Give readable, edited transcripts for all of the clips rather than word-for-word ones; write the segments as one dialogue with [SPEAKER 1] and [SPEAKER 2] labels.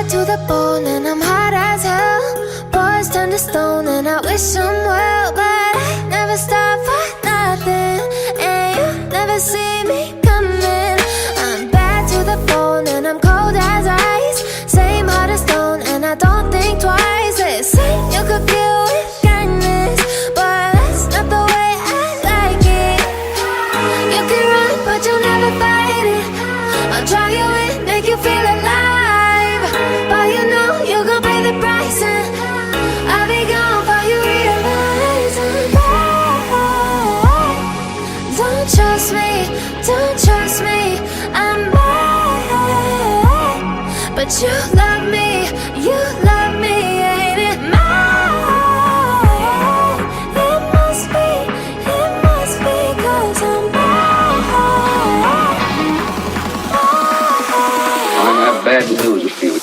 [SPEAKER 1] to the bone and I'm hot as hell. Boys turn to stone and I wish them well, but I never stop for nothing, and you never see me coming. I'm bad to the bone and I'm cold as ice. Same heart as stone and I don't think twice. They say you could kill with kindness, but that's not the way I like it. You can run but you'll never fight it. I'll draw you in, make you feel alive, but you know you're gonna pay the price, and I'll be gone before you realize I'm bad. Don't trust me, don't trust me, I'm bad. But you love me, ain't it mine? It must be 'cause I'm bad.
[SPEAKER 2] I have bad news for you.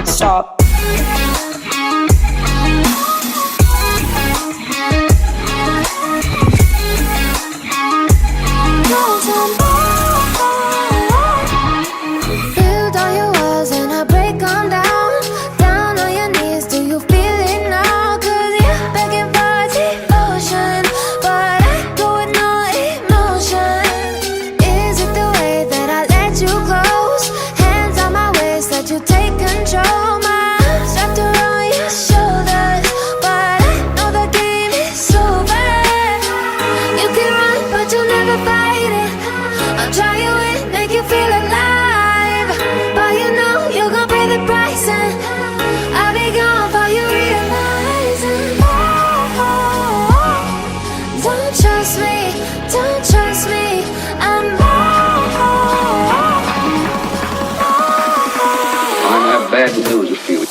[SPEAKER 3] Stop.
[SPEAKER 1] Build all your walls and I break them down. Down on your knees, do you feel it now? 'Cause you're begging for devotion, but I go with no emotion. Is it the way that I let you close? Hands on my waist, let you take control. My arms wrapped around your shoulders, but I know the game is over. You can run, but you'll never fight it. I'll try you in, make you feel alive, but you know you're gonna pay the price, and I'll be gone before you realize I'm bad. Don't trust me, don't trust me, I'm bad.
[SPEAKER 2] I have bad news for you.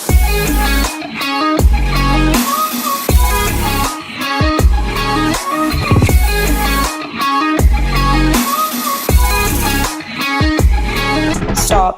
[SPEAKER 3] Stop.